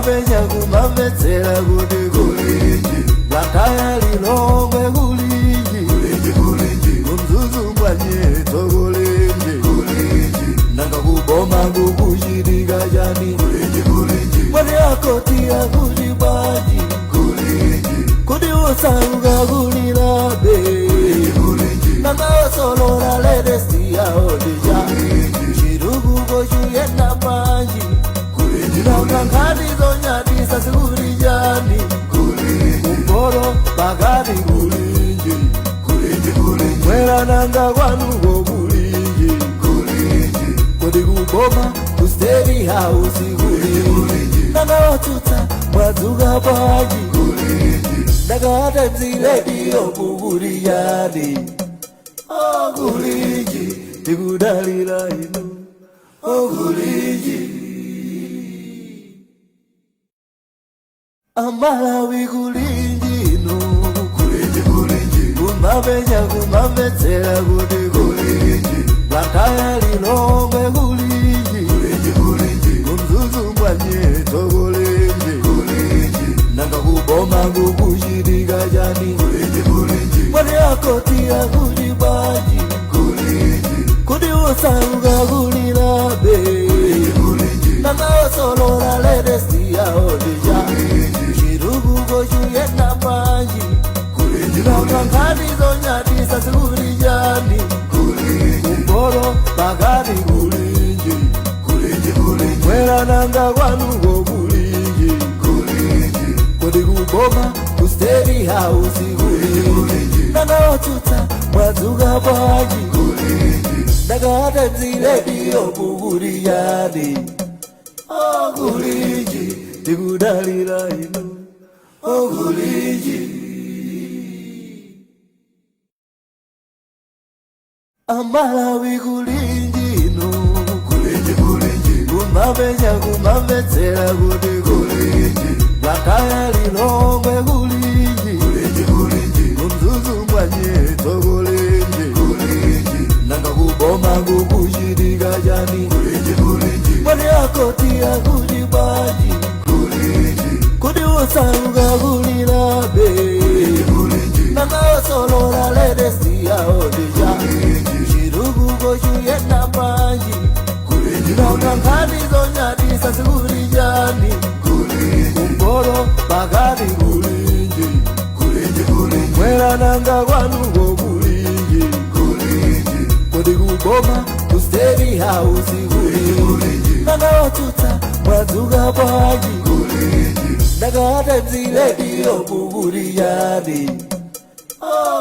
Kumabenya kumavetsera kuti kulinji Blantyre Lilongwe kulinji Kumzuzu Mbwanyeto kulinji Nanga kuboma kukuchitika chani Mwene akotia kuti bwanji Kuti usauka kulilabe Nanga osolora ledesti ya odija Chirugu kochuyenda panji Nanga nkati zonyatisa sikulijani Kumporo pakati kulinji Mwera nanga kwanuko kulinji Kodi kuboma kusteri house kulinji Nanga otuta mwazuka paji Nanga atemzile diyo kukulijani Kulinji tikudalira inu Kulinji Amalawi kulinji inu Kumabenya kumavetsera kuti kulinji Blantyre Lilongwe kulinji Kumzuzu Mbwanyeto kulinji Nanga kuboma kukuchitika chani Mwene akotia kuti bwanji Kuti usauka kulilabe Nanga osolora ledesti ya odija Chirugu kochuyenda panji Nanga nkati zonyatisa sikulijani Kumporo pakati kulinji Mwera nanga kwanuko kulinji Kodi kuboma kusteri house kulinji Nanga otuta mwazuka paji Nanga atemzile diyo kukulijani Kulinji tikudalira inu Kulinji Amalawi kulinji inu Kumabenya kumavetsera kuti kulinji Blantyre Lilongwe kulinji Kumzuzu Mbwanyeto kulinji Nanga kuboma kukuchitika chani Mwene akotia kuti bwanji Kuti usauka kulilabe Nanga osolora ledesti ya odija Chirugu kochuyenda panji Nanga nkati zonyatisa sikulijani Kumporo pakati kulinji Mwera nanga kwanuko kulinji Kodi kuboma kusteri house kulinji Nanga otuta mwazuka paji Nanga atemzile diyo kukulijani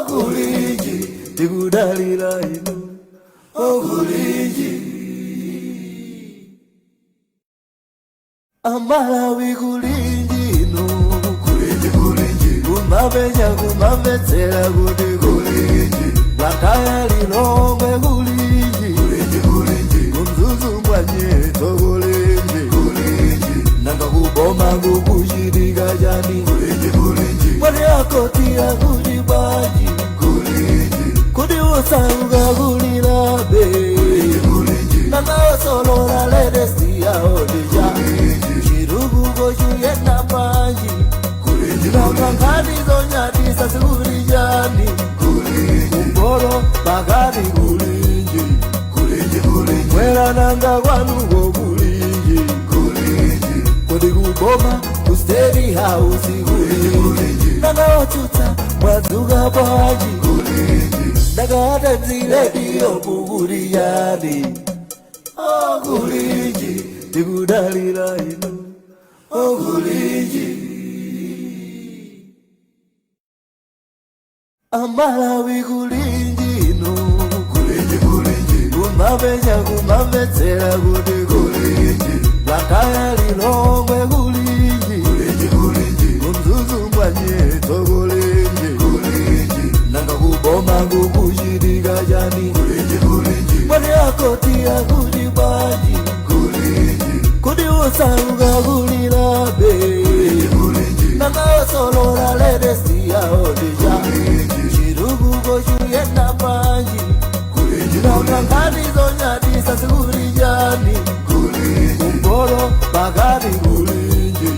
Kulinji tikudalira inu Kulinji Amalawi kulinji inu Kumabenya kumavetsera kuti kulinji Blantyre Lilongwe kulinji Kumzuzu Mbwanyeto kulinji Nanga kuboma kukuchitika chani Mwene akotia kuti bwanji Kuti usauka kulilabe Nanga osolora ledesti ya odija Chirugu kochuyenda panji Nanga nkati zonyatisa sikulijani Kumporo pakati kulinji Mwera nanga kwanuko kulinji Kodi kuboma kusteri house kulinji Nanga otuta mwazuka paji Nanga atemzile diyo kukulijani Kulinji tikudalira inu Kulinji Amalawi kulinji inu Kumabenya kumavetsera kuti kulinji Blantyre Lilongwe kulinji Kumzuzu Mbwanyeto kulinji Nanga kuboma kukuchitika chani Mwene akotia kuti bwanji Kuti usauka kulilabe Nanga osolora ledesti ya odija Chirugu kochuyenda panji Nanga nkati zonyatisa sikulijani Kumporo pakati kulinji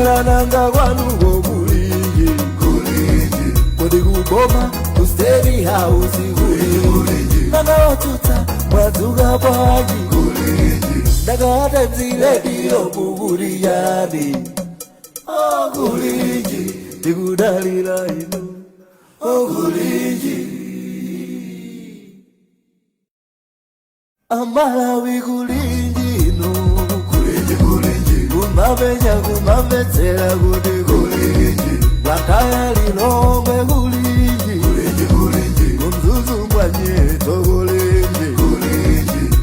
mwera nanga kwanu kulinji kodi kuboma ku State House kulinji nanga otuta mwadzuka bwanji ndakata mziredio mukuliyani kulinji ndikudalira inu kulinji Amalawi kulinji inu kumamvetsera kuti kulinji Blantyre Lilongwe kulinji kumzuzu mbwanyeto kulinji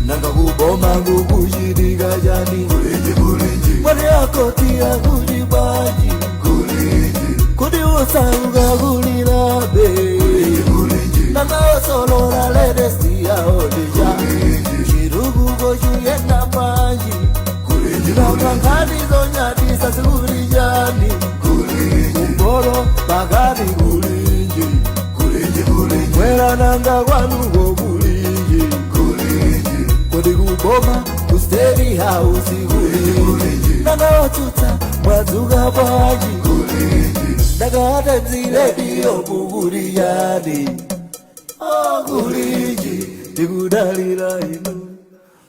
nanga kuboma kukuchitika chani mwani akotira kuti bwanji kuti usauka kulirabe nanga osolola ledesi yaodeja chirukuko chuyenda panji nanga nkati zonyatisa sikulijani kumbolo pakati kulinji mwera nanga kwanuko kulinji kodi kuboma ku State House kulinji nanga otuta mwadzuka bwanji ndakata mziredio mukuliyani kulinji ndikudalira inu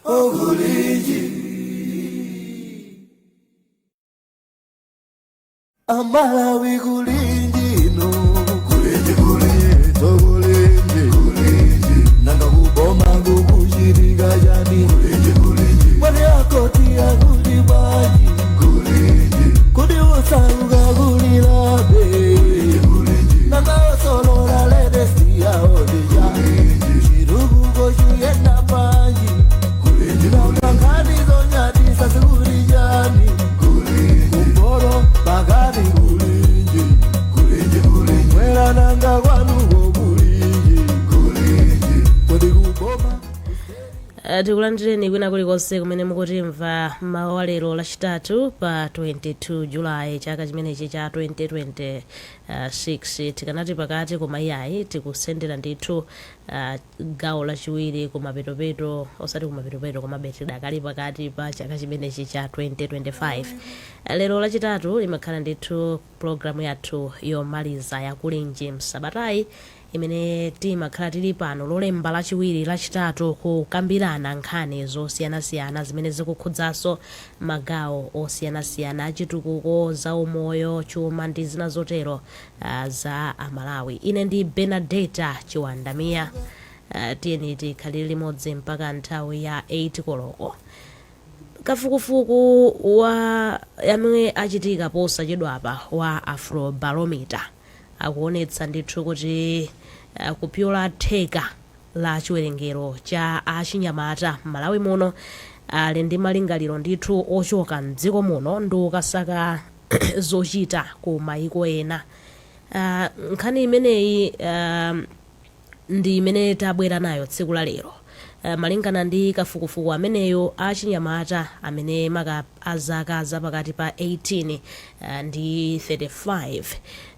kulinji Amalawi kulinji inu kulinji nanga kuboma kukuchitika chani mwani akotira kuti bwanji kuti usauka kulirabe nanga osolola ledesi yaodeja chirukuko chuyenda panji nanga nkati zonyatisa sikulijani kumbolo pakati kulinji mwera nanga kwanuko kulinji kodi kuboma tikulandireni kwina kulikonse kumene mukutimva mawu a lero lachitatu pa 22 Julayi chaka chimenechi cha 2026 tikanati pakati koma iyayi tikusendera ndithu gawo lachiwiri kumapetopeto osati kumapetopeto koma tidakali pakati pa chaka chimenechi cha 2025 lero lachitatu limakhala ndithu programu yathu yomaliza ya kulinji msabatayi imene timakhala tili pano lolemba lachiwiri lachitatu kukambirana nkhani zosiyanasiyana zimene zikukhudzanso magawo osiyanasiyana achitukuko za umoyo chuma ndi zina zotero za Amalawi. Ine ndi Benedetta Chiwandamiya tiyeni tikhalire limodzi mpaka nthawi ya 8 koloko. Kafukufuku wa yamwe achitika posachedwapa wa Afrobarometer akuonetsa ndithu kuti kupyola theka la chiwerengero cha achinyamata Malawi muno ali ndi malingaliro ndithu ochoka mdziko muno ndi ukasaka zochita ku mayiko ena. Nkhani imeneyi ndi imene tabwera nayo tsiku la lero. Malingana ndi kafukufuku ameneyo achinyamata amene maka azaka zapakati pa 18 ndi 35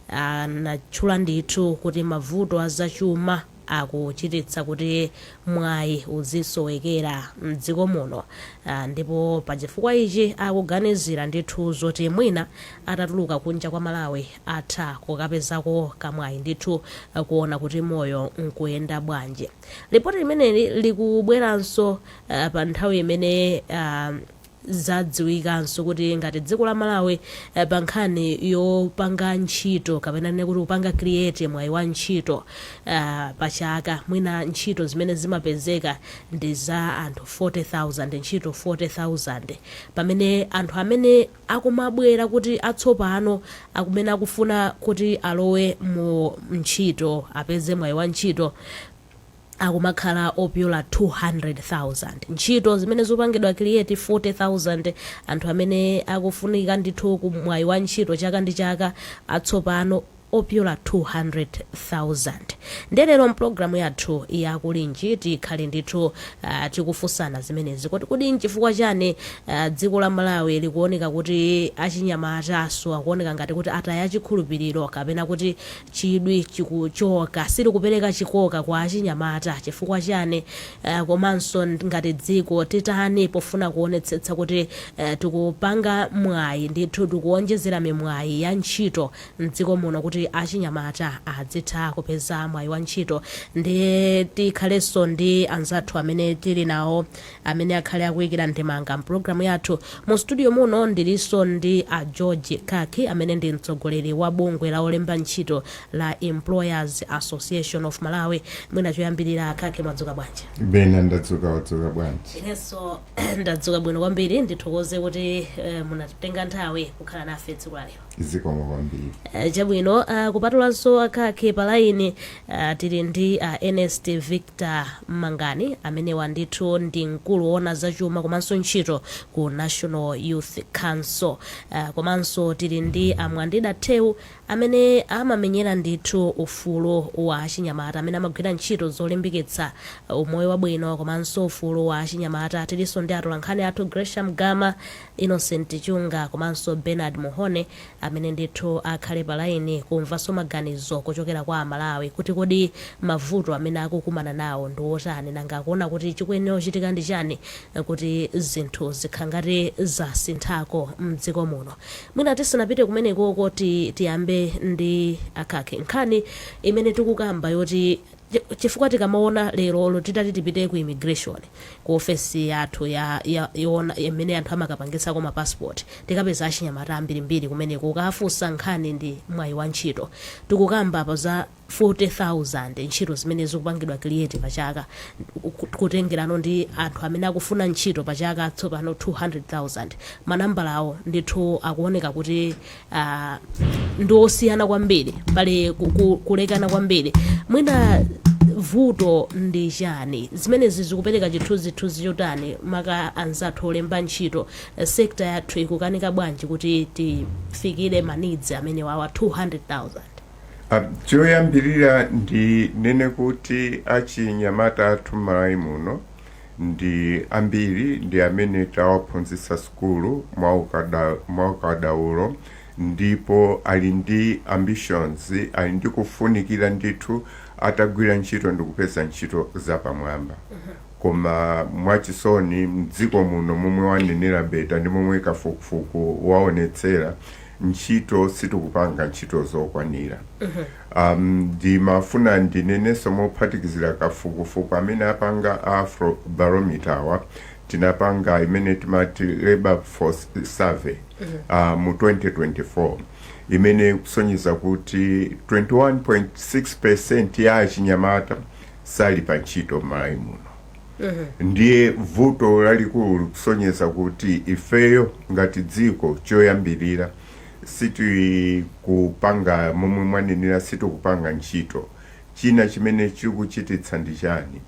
anatchula ndithu kuti mavuto azachuma akuchititsa kuti mwayi uzisowekera mdziko muno, ndipo pachifukwa ichi akuganizira ndithu zoti mwina atatuluka kunja kwa Malawi atha kukapezako kamwayi ndithu kuona kuti moyo nkuyenda bwanji. Ripoti imeneyi likubweranso pa nthawi imene zadziwikanso kuti ngati dziko la Malawi pa nkhani yopanga ntchito kapena nene kuti kupanga create mwayi wa ntchito pachaka mwina ntchito zimene zimapezeka ndi za anthu 40,000 ntchito 40,000 pamene anthu amene akumabwera kuti atsopano akumene akufuna kuti alowe mu ntchito apeze mwayi wa ntchito akumakhala opyola 200,000 ntchito zimene zopangidwa create 40,000 anthu amene akufunika ndithu kumwayi wa ntchito chaka ndi chaka atsopano opyola 200,000. Ndelero mpulogalamu yathu yakulinji tikhale ndithu tikufunsana zimenezi kuti nchifukwa chani dziko la Malawi likuoneka kuti achinyamata akuoneka ngati kuti ataya chikhulupiriro kapena kuti chidwi chikuchoka sili kupereka chikoka kwa achinyamata chifukwa chani, komanso ngati dziko titani pofuna kuonetsetsa kuti tikupanga mwayi ndithu tikuonjezera mimwayi ya ntchito mdziko muno kuti achinyamata adzitha kupeza mwayi wa ntchito. Ndi tikhalenso ndi anzathu amene tili nawo amene akhale akuyikira ndemanga mpulogalamu yathu. Mu studio muno ndilinso ndi a George Kaki amene ndi mtsogoleri wa bungwe la olemba ntchito la Employers Association of Malawi. Mwina choyambirira Kaki, mwadzuka bwanji? Bene, ndadzuka bwanji. Inenso ndadzuka bwino kwambiri, ndithokoze kuti munatenga nthawi kukhala nafe tsiku la lero. Zikomo kwambiri. Chabwino, kupatulanso Akaki palaini tili ndi Ernest Victor Mangani amene wandithu ndi mkulu woona zachuma komanso ntchito ku National Youth Council. Komanso tili ndi Mwandida Tewu amene amamenyera ndithu ufulu wa achinyamata amene amagwira ntchito zolimbikitsa umoyo wabwino komanso ufulu wa achinyamata. Tilinso ndi atolankhani athu Gresham Gama, Innocent Chunga komanso Bernard Muhone amene ndithu akhale palaini kumvanso maganizo kuchokera kwa Malawi kuti kodi mavuto amene akukumana nawo ndi otani nanga akuona kuti chikuyenera kuchitika ndi chani kuti zinthu zikhangati zasinthako mdziko muno. Mwina tisanapite kumeneko kuti tiyambe ndi Akaki nkhani imene tikukamba yoti chifukwa tikamaona lero titati tipite ku immigration ku ofesi yathu yona imene anthu amakapangitsako ma passport tikapeza achinyamata ambirimbiri kumeneko ukafunsa nkhani ndi mwayi wa ntchito tikukamba apa za 40,000 ntchito zimene zikupangidwa create pachaka kutengerano ndi anthu amene akufuna ntchito pachaka tsopano 200,000. manambala awo ndithu akuoneka kuti ndi osiyana kwambiri pali kulekana kwambiri. Mwina vuto ndi chani zimenezi zikupereka chithunzithunzi chotani maka anzathu olemba ntchito sekta yathu ikukanika bwanji kuti tifikire manidzi amene wawa 200,000? Choyambirira ndi nene kuti achinyamata athu Malawi muno ndi ambiri ndi amene tawaphunzitsa skulu mwaukadaulo ndipo ali ndi ambitions, ali ndi kufunikira ndithu atagwira ntchito ndi kupeza ntchito zapamwamba. Koma mwachisoni mdziko muno momwe wanenera beta ndi momwe kafukufuku waonetsera ntchito sitikupanga ntchito zokwanira. Ndimafuna ndinenenso mophatikizira kafukufuku amene apanga Afro Barometer tinapanga imene timati Labor Force Survey mu 2024 imene kusonyeza kuti 21.6% ya achinyamata sali pa ntchito Malawi muno. Ndiye vuto lalikulu kusonyeza kuti ifeyo ngati dziko choyambirira siti kupanga momwe mwanenera siti kupanga ntchito. China chimene chikuchititsa ndi chani?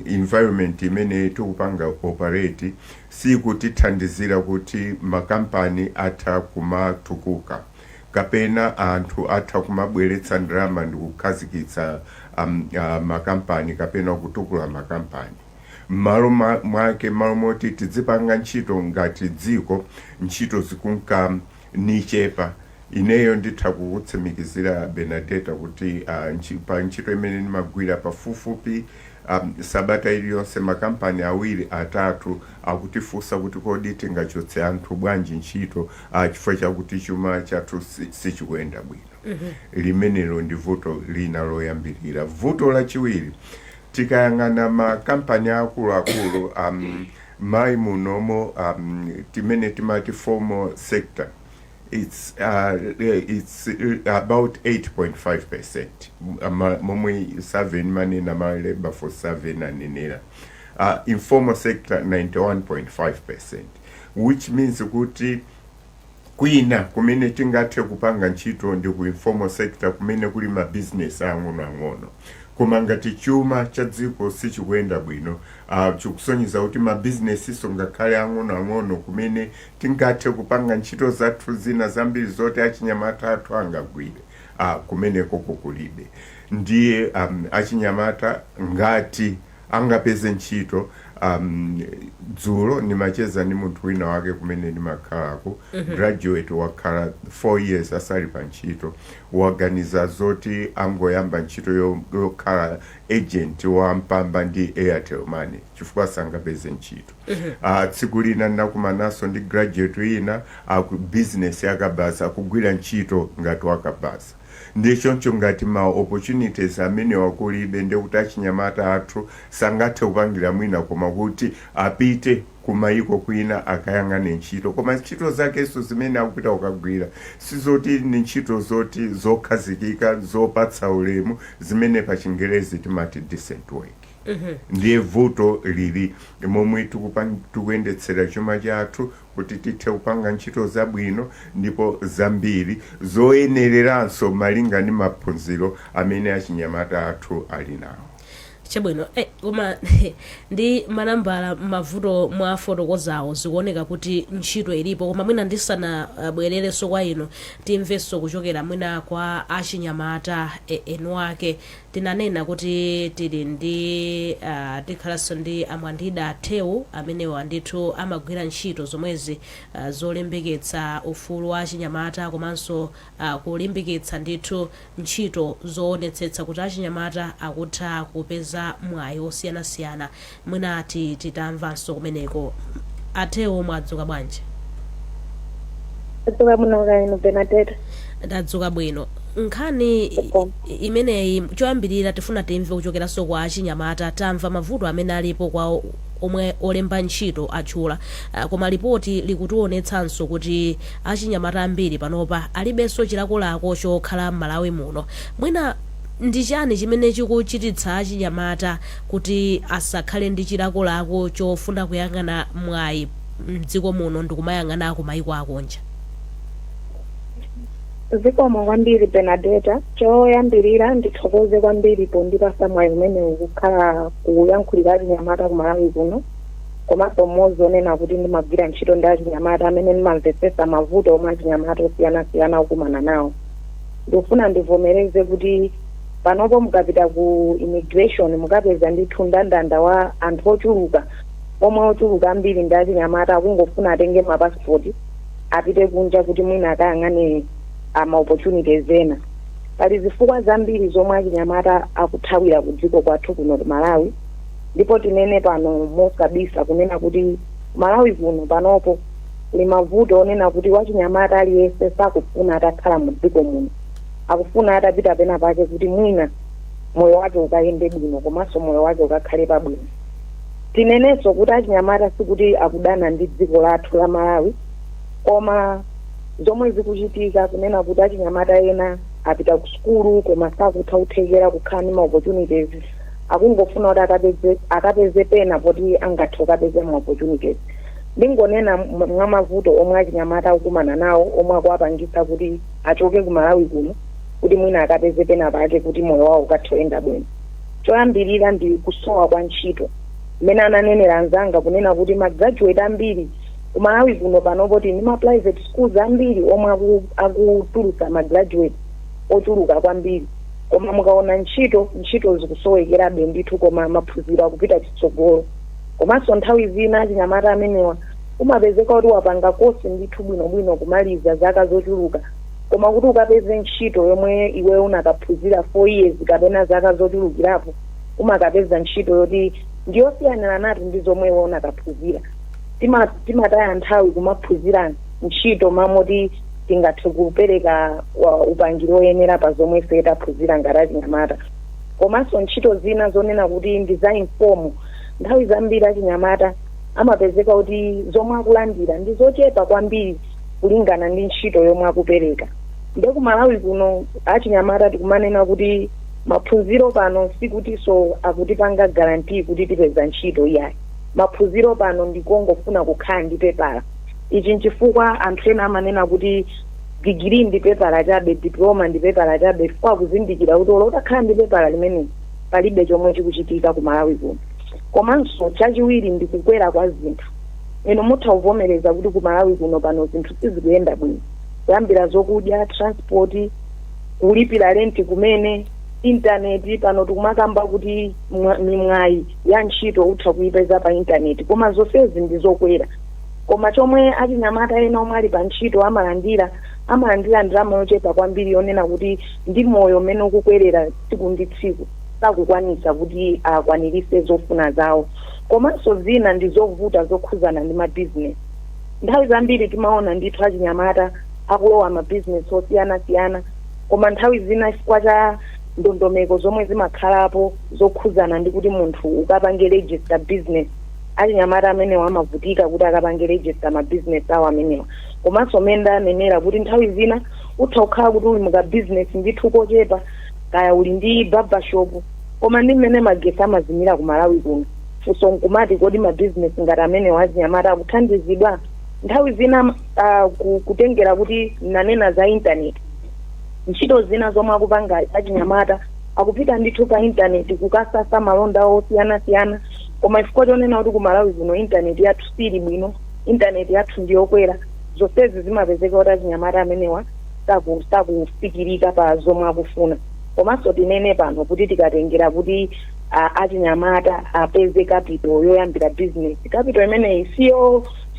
Environment imene tikupanga operate sikutithandizira kuti makampani atha kumatukuka kapena anthu atha kumabweretsa ndalama ndi kukhazikitsa makampani kapena kutukula makampani. Malo moti tidzipanga ntchito ngati dziko ntchito zikunka nichepa. Ineyo nditha kukutsimikizira Benedetta kuti pa ntchito imene ndimagwira pafupifupi sabata iliyonse makampani awiri atatu akutifunsa kuti kodi tingachotse anthu bwanji ntchito chifukwa chakuti chuma chathu sichikuyenda bwino. Limenelo ndi vuto lina loyambirira. Vuto lachiwiri tikayang'ana makampani akuluakulu Malawi munomo timene timati formal sector, it's about 8.5%. Momwe survey manena ma Labor for survey nanenera. Informal sector 91.5%, which means kuti kwina kumene tingathe kupanga ntchito ndi ku informal sector kumene kuli ma business ang'ono. Koma ngati chuma cha dziko sichikuyenda bwino, chikusonyeza kuti ma business iso ngakhale ang'ono kumene tingathe kupanga ntchito zathu zina zambiri zoti achinyamata athu angagwire kumeneko kukulibe. Ndiye achinyamata ngati angapeze ntchito dzulo nimacheza ni munthu wina wake kumene ndimakhalako graduate wakhala 4 years asali pa ntchito, waganiza zoti angoyamba ntchito yokhala agent wa mpamba ndi Airtel Money chifukwa sangapeze ntchito. Tsiku lina ndakumanaso ndi graduate wina business yakabasa akugwira ntchito ngati wakabasa. Ndichoncho ngati ma opportunities amene wakulibe ndekuti achinyamata athu sangathe kupangira mwina koma kuti apite kumayiko kwina akayang'ane ntchito, koma ntchito zakenso zimene akupita kukagwira sizoti ni ntchito zoti zokhazikika zopatsa ulemu zimene pa Chingerezi timati decent work. Ndiye vuto lili momwe tikuyendetsera chuma chathu kuti tithe kupanga ntchito zabwino ndipo zambiri zoyenereranso malinga ndi maphunziro amene achinyamata athu ali nawo. Chabwino koma ndi manambala mavuto mwa fotokozawo zikuoneka kuti ntchito ilipo, koma mwina ndisana bwerereso kwa ino timvenso kuchokera mwina kwa achinyamata enu ake. Tinanena kuti tili ndi tikhalanso ndi Amwandida Atheu amenewa ndithu amagwira ntchito zomwezi zolimbikitsa ufulu wa achinyamata komanso kulimbikitsa ndithu ntchito zoonetsetsa kuti achinyamata akutha kupeza mwayi osiyanasiyana. Mwina titamvanso kumeneko. Atheu, mwadzuka bwanji? Adzuka bwino kaino Benadetta. Ndadzuka bwino. Nkhani imeneyi choyambirira tifuna timve kuchokeranso kwa achinyamata. Tamva mavuto amene alipo kwa omwe olemba ntchito atchula, koma ripoti likutionetsanso kuti achinyamata ambiri panopa alibenso chilakolako chokhala m'Malawi muno. Mwina ndi chani chimene chikuchititsa achinyamata kuti asakhale ndi chilakolako chofuna kuyang'ana mwayi mdziko muno ndikumayang'ana kumayiko akunja? Zikomo kwambiri Benadetta. Choyambirira ndithokoze kwambiri pondipasa mwayi umene ukukhala kuyankhulira achinyamata ku Malawi kuno, komanso mmodzi onena kuti ndimagwira ntchito ndi achinyamata amene ndimamvetsetsa mavuto omwe achinyamata osiyanasiyana akumana nawo. Ndikufuna ndivomereze kuti panopo mukapita ku immigration mukapeza ndithu ndandanda wa anthu ochuluka omwe ochuluka ambiri ndi achinyamata akungofuna atenge mapasipoti apite kunja kuti mwina akayang'ane ama opportunities ena. Pali zifukwa zambiri zomwe achinyamata akuthawira ku dziko kwathu kuno Malawi, ndipo tinene pano mosabisa kunena kuti Malawi kuno panopo kuli mavuto onena kuti wachinyamata aliyense sakufuna atakhala mu dziko muno, akufuna atapita pena pake kuti mwina moyo wake ukayende bwino komanso moyo wake ukakhale pabwino. Tinenenso kuti achinyamata sikuti akudana ndi dziko lathu la Malawi, koma zomwe zikuchitika kunena kuti achinyamata ena apita ku sukulu koma sakutha kuthekera kukhala ndi ma opportunities, akungofuna kuti akapeze pena poti angathe kukapeza ma opportunities. Ndingonena mwa mavuto omwe achinyamata akumana nawo omwe akuwapangisa kuti achoke ku Malawi kuno kuti mwina akapeze pena pake kuti moyo wawo ukathe kuyenda bwino. Choyambirira ndi kusowa kwa ntchito, mmene ananenera anzanga kunena kuti magraduate ambiri ku Malawi kuno panopo ndi ma private schools ambiri omwe akutulutsa magraduate ochuluka kwambiri, koma mukaona ntchito zikusowekerabe ndithu, koma maphunziro akupita chitsogolo. Komanso nthawi zina achinyamata amenewa umapezeka kuti wapanga kosi ndithu bwinobwino kumaliza zaka zochuluka, koma kuti ukapeze ntchito yomwe iwe unakaphunzira 4 years kapena zaka zochulukirapo umakapeza ntchito yoti ndiyosiyanira nati ndi zomwe iwe unakaphunzira. Timataya nthawi kumaphunzira ntchito mamoti tingathe kupereka upangiro oyenera pa zomwe ife taphunzira ngati achinyamata. Komanso ntchito zina zonena kuti ndi za informal, nthawi zambiri achinyamata amapezeka kuti zomwe akulandira ndi zochepa kwambiri kulingana ndi ntchito yomwe akupereka. Ndiye ku Malawi kuno achinyamata tikumanena kuti maphunziro pano sikutinso akutipanga guarantee kuti tipeza ntchito iyayi. Maphunziro pano ndikungofuna kukhala ndi pepala. Ichi nchifukwa anthu ena amanena kuti degree ndi pepala chabe, diploma ndi pepala chabe, chifukwa kuzindikira kuti utakhala ndi pepala limene palibe chomwe chikuchitika ku Malawi kuno. Komanso chachiwiri ndi kukwera kwa zinthu. Eno mutha kuvomereza kuti ku Malawi kuno pano zinthu sizikuyenda bwino, kuyambira zokudya, transport, kulipira renti kumene intaneti pano tikumakamba kuti mwayi ya ntchito utha kuipeza pa intaneti koma zonsezi ndizokwera koma chomwe achinyamata ena omwe ali pa ntchito amalandira ndalama yochepa kwambiri yonena kuti ndi moyo umene ukukwerera tsiku ndi tsiku sakukwanisa kuti akwanirise zofuna zawo komanso zina ndizovuta zokhuzana ndi mabizinesi nthawi zambiri timaona ndithu achinyamata akulowa mabizinesi osiyana-siyana koma nthawi zina chifukwa cha ndondomeko zomwe zimakhalapo zokhuzana ndi kuti munthu ukapange register business achinyamata amenewa amavutika kuti akapange register mabizinesi awo amenewa komanso menda anenera kuti nthawi zina utha kukhala kuti uli muka business ndithu kochepa kaya uli ndi barbershop koma ndi mmene magesi amazimira ku Malawi kuno funso nkumati kodi mabizinesi ngati amenewa achinyamata akuthandizidwa nthawi zina kutengera kuti nanena za intaneti ntchito zina zomwe akupanga achinyamata akupita ndithu pa intaneti kukasasa malonda osiyana-siyana koma chifukwa chonena kuti ku Malawi kuno intaneti yathu sili bwino intaneti yathu ndiyokwera zonsezi zimapezeka kuti achinyamata amenewa sakufikirika pa zomwe akufuna komanso tinene pano kuti tikatengera kuti achinyamata apeze capital yoyambira business capital imeneyi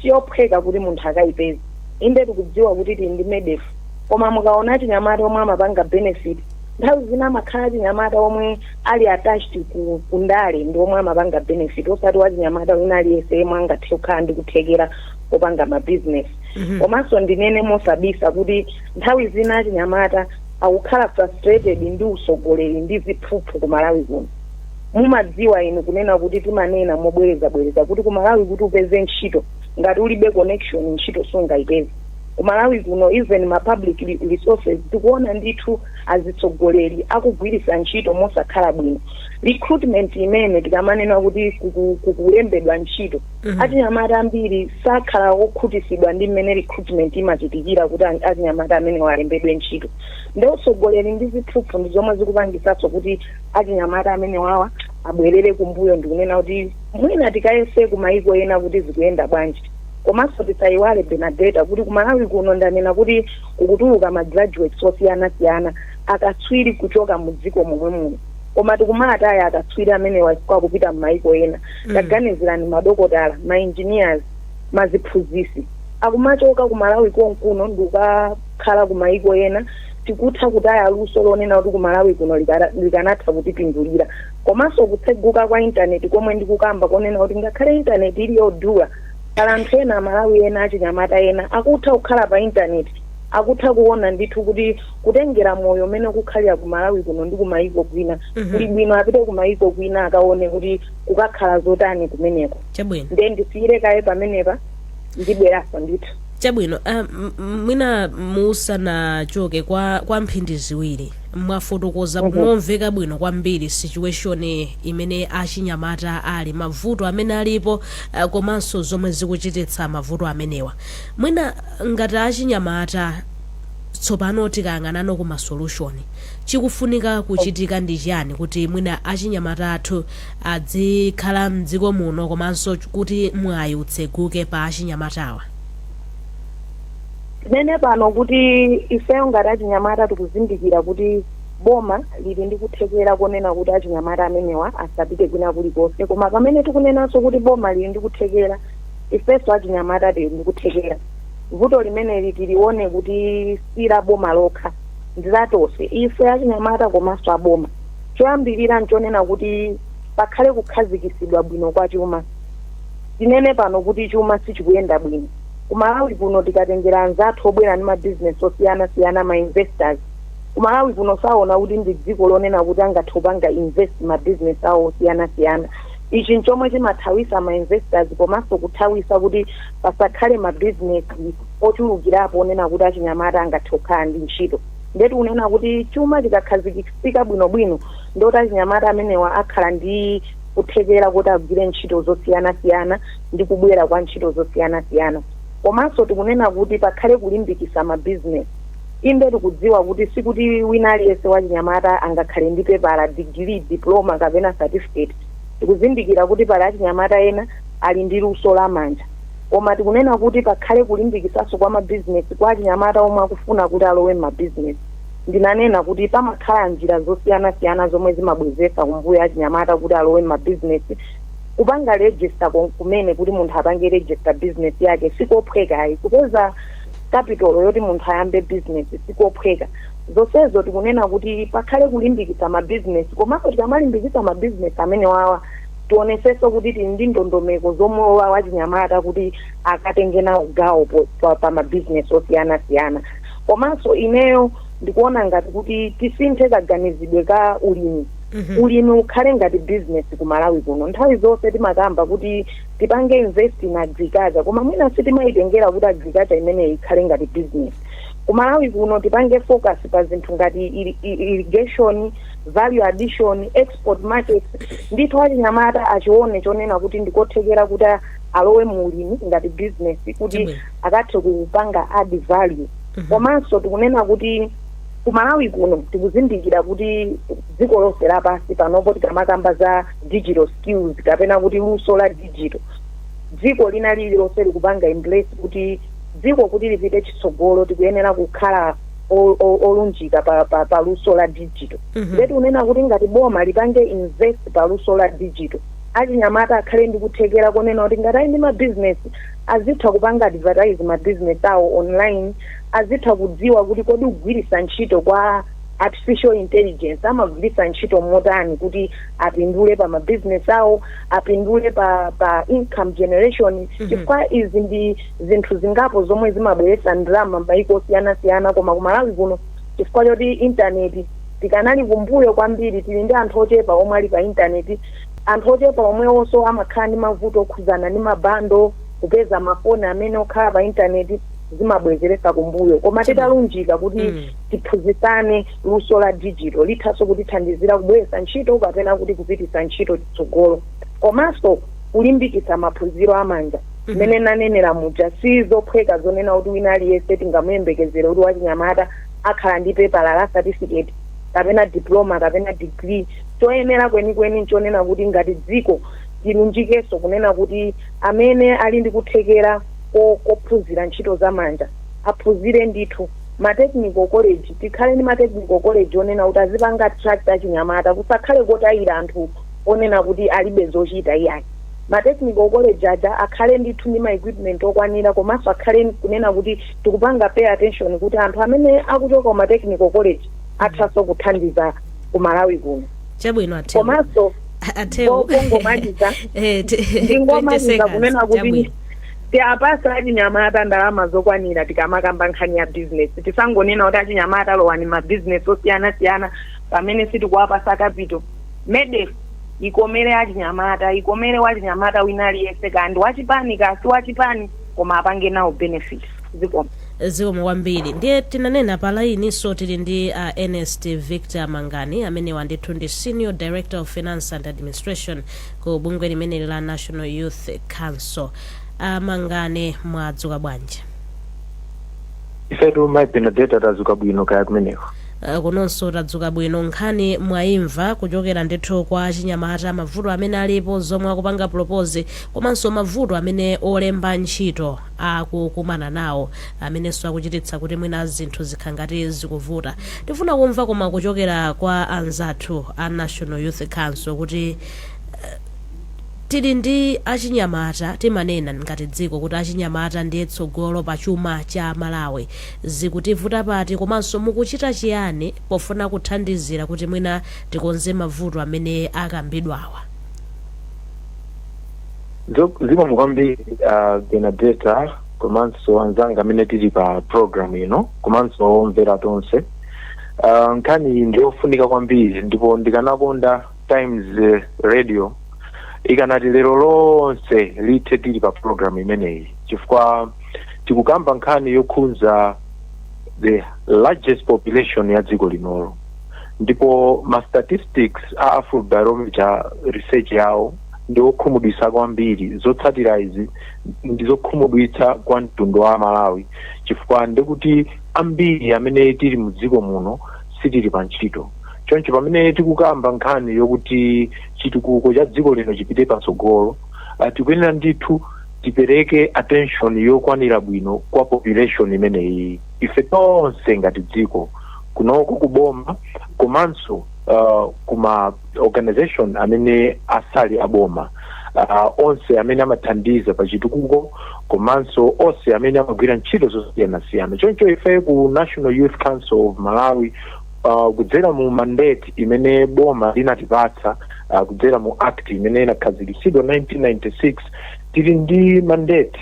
siyophweka kuti munthu akayipeze inde tikudziwa kuti tili ndi MEDEF koma mukaona achinyamata omwe amapanga benefit nthawi zina amakhala achinyamata omwe ali attached ku ndale ndi omwe amapanga benefit osati wachinyamata wina aliyese yemwe angathe kukhala ndi kuthekera kopanga mabizinesi komanso ndinene mosabisa kuti nthawi zina achinyamata akukhala frustrated ndi usogoleri ndi ziphuphu ku Malawi kuno mumadziwa inu kunena kuti timanena mobwereza kuti ku Malawi kuti upeze ntchito ngati ulibe connection ntchito sungayipeze ku Malawi kuno even ma public resources tikuona ndithu azitsogoleri akugwirisa ntchito mosakhala bwino recruitment imene tikamanena kuti kukulembedwa ntchito achinyamata ambiri sakhala okhutisidwa ndi mmene recruitment imachitikira kuti achinyamata amene walembedwe ntchito ndi utsogoleri ndi ziphuphu ndi zomwe zikupangisanso kuti achinyamata amene wawa abwerere kumbuyo ndikunena kuti mwina tikayese ku mayiko ena kuti zikuyenda bwanji komanso tisayiwale Benadetta kuti ku Malawi kuno ndanena kuti kukutuluka ma-graduates osiyana-siyana akatswiri kuchoka mu dziko momwe muno koma tikumataya akatswiri amene wachikwa kupita m'mayiko ena taganizirani madokotala ma-engineers maziphunzisi akumachoka ku Malawi konkuno ndikukakhala ku mayiko ena tikutha kutaya luso lonena kuti ku Malawi kuno likanatha kutipindulira komanso kutseguka kwa intaneti komwe ndikukamba konena kuti ngakhale intaneti ili yodula kala anthu ena Malawi ena achinyamata ena akutha kukhala pa intaneti akutha kuona ndithu kuti kutengera moyo umene kukhalira ku Malawi kuno ndi ku mayiko kwina kuli bwino apite ku mayiko kwina akaone kuti kukakhala zotani kumeneko chabwino nde ndisiyire kaye pamenepa ndibweraso ndithu chabwino mwina musanachoke kwa mphindi ziwiri mwafotokoza momveka bwino kwambiri situation imene achinyamata ali mavuto amene alipo komanso zomwe zikuchititsa mavuto amenewa mwina ngati achinyamata tsopano tikayang'anano ku masolution chikufunika kuchitika ndi chiyani kuti mwina achinyamata athu adzikhala mdziko muno komanso kuti mwayi utseguke pa achinyamatawa nene pano kuti ifeyo ngati achinyamata tikuzindikira kuti boma lili ndi kuthekera konena kuti achinyamata amenewa asapite kwina kulikonse koma pamene tikunenanso kuti boma lili ndi kuthekera ifenso achinyamata tili ndi kuthekera vuto limeneli tilione kuti sila boma lokha ndilatonse ife achinyamata komanso aboma choyambirira nchonena kuti pakhale kukhazikisidwa bwino kwa chuma tinene pano kuti chuma sichikuyenda bwino ku Malawi kuno tikatengera anzathu obwera ndi mabizinesi osiyana-siyana ma-investors ku Malawi kuno saona kuti ndi dziko lonena kuti angathe kupanga invest mabizinesi awo osiyana-siyana ichi nchomwe chimathawisa ma-investors komanso kuthawisa kuti pasakhale mabizinesi ochulukirapo onena kuti achinyamata angathe kukhala ndi ntchito ndetu kunena kuti chuma chikakhazikisika bwinobwino ndoti achinyamata amenewa akhala ndi kuthekera kuti agwire ntchito zosiyana-siyana ndi kubwera kwa ntchito zosiyana-siyana komanso tikunena kuti pakhale kulimbikisa mabizinesi inde tikudziwa kuti sikuti wina aliyese wachinyamata angakhale ndi pepala degree diploma kapena certificate tikuzindikira kuti pali achinyamata ena ali ndi luso la manja koma tikunena kuti pakhale kulimbikisaso kwa mabizinesi kwa achinyamata omwe akufuna kuti alowe m'mabizinesi ndinanena kuti pamakhala njira zosiyana-siyana zomwe zimabwezesa kumbuyo achinyamata kuti alowe m'mabizinesi. Kupanga register kumene kuti munthu apange register business yake sikophwekayi, kupeza capital yoti munthu ayambe business sikophweka. Zonsezo tikunena kuti pakhale kulimbikitsa mabizinesi, komanso tikamalimbikitsa mabizinesi amene wawa tionesenso kuti tili ndi ndondomeko zomwe wachinyamata kuti akatenge nawo gawo pa mabizinesi osiyana-siyana. Komanso ineyo ndikuona ngati kuti tisinthe kaganizidwe ka ulimi. Ulimi ukhale ngati business ku Malawi kuno. Nthawi zonse timakamba kuti tipange invest in agriculture, koma mwina sitimayitengera kuti agriculture imeneyi ikhale ngati business. Ku Malawi kuno tipange focus pa zinthu ngati irrigation, value addition, export markets. Ndithu achinyamata achione chonena kuti ndikothekera kuti alowe mu ulimi ngati business kuti akathe kupanga add value. Komanso tikunena kuti ku Malawi kuno tikuzindikira kuti dziko lonse lapansi panopo tikamakamba za digital skills kapena kuti luso la digital, dziko lina lililonse likupanga embrace kuti dziko kuti lipite chitsogolo tikuyenera kukhala olunjika pa luso la digital. Letu unena kuti ngati boma lipange invest pa luso la digital, achinyamata akhale ndi kuthekera konena kuti ngati ali ndi mabizinesi azitha kupanga advertise mabizinesi awo online, azitha kudziwa kuti kodi kugwiritsa ntchito kwa artificial intelligence amagwiritsa ntchito motani kuti apindule pa mabizinesi awo, apindule pa income generation. Chifukwa izi ndi zinthu zingapo zomwe zimabweretsa ndalama m'mayiko osiyana-siyana, koma ku Malawi kuno chifukwa choti intaneti tikanali kumbuyo kwambiri, tili ndi anthu ochepa omwe ali pa intaneti, anthu ochepa omwenso amakhala ndi mavuto okhuzana ndi mabando, kupeza mafoni amene okhala pa intaneti zimabwezeretsa kumbuyo. Koma titalunjika kuti tiphunzitsane luso la digital lithaso kutithandizira kubweretsa ntchito kapena kuti kupititsa ntchito chitsogolo. Komanso kulimbikitsa maphunziro amanja mene nanenera muja sizophweka zonena kuti wina aliyense tingamuyembekezere kuti wachinyamata akhala ndi pepala la certificate kapena diploma kapena degree. Toyenera kwenikweni nchonena kuti ngati dziko tilunjikenso kunena kuti amene ali ndi kuthekera kophunzira ntchito za manja aphunzire ndithu matechnical college. Tikhale ndi matechnical college onena kuti azipanga tractor achinyamata, kusakhale kotayira anthu onena kuti alibe zochita iyayi. Matechnical college aja akhale ndithu ndi ma-equipment okwanira, komanso akhale kunena kuti tikupanga pay attention kuti anthu amene akuchoka ku matechnical college athaso kuthandiza ku Malawi kuno. Chabwino Atheu. Komanso ngomaliza ndingomaliza kunena kuti tiapasa achinyamata ndalama zokwanira tikamakamba nkhani ya business. Tisangonena kuti achinyamata alowani mabusiness osiyana-siyana pamene sitikuwapasa capital. MEDEF ikomere achinyamata, ikomere wachinyamata wina aliyense, kandi wachipani kasi wachipani, koma apange nawo benefit. Zikomo kwambiri. Ndiye tinanena palainiso tili ndi Ernest Victor Mangani amene wandithu ndi Senior Director of Finance and Administration ku bungwe limene la National Youth Council. Mangani, mwadzuka bwanji? Ifetu Benedetta tadzuka bwino kaya kumeneko. Kunonso tadzuka bwino. Nkhani mwayimva kuchokera ndithu kwa achinyamata mavuto amene alipo zomwe akupanga propose, komanso mavuto amene olemba ntchito akukumana nawo amenenso akuchititsa kuti mwina zinthu zikhala ngati zikuvuta. Tifuna kumva koma kuchokera kwa anzathu a National Youth Council kuti tili ndi achinyamata, timanena ngati dziko kuti achinyamata ndiye tsogolo pa chuma cha Malawi. Zikutivuta pati, komanso mukuchita chiyani pofuna kuthandizira kuti mwina tikonze mavuto amene akambidwawa? Zikomo kwambiri Benedetta, komanso anzanga amene tili pa program ino, komanso omvera tonse. Nkhani ndiofunika kwambiri, ndipo ndikanakonda Times Radio ikanati lero lonse lithe tili pa program imeneyi, chifukwa tikukamba nkhani yokhudza the largest population ya dziko linolo. Ndipo ma statistics a Afrobarometer research yawo ndiokhumudwitsa kwambiri. Zotsatira izi ndizokhumudwitsa kwa mtundu wa Malawi, chifukwa ndikuti ambiri amene tili mu dziko muno sitili pa ntchito. Choncho pamene tikukamba nkhani yokuti chitukuko cha dziko lino chipite patsogolo, tikuyenera ndithu tipereke attention yokwanira bwino kwa population imeneyi. Ife tonse ngati dziko kunoko kuboma komanso kuma organization amene asali aboma onse amene amathandiza pa chitukuko komanso onse amene amagwira ntchito zosiyanasiyana. Choncho ife ku National Youth Council of Malawi kudzera mu mandate imene boma linatipatsa kudzera mu act imene inakhazikitsidwa 1996 tili ndi mandate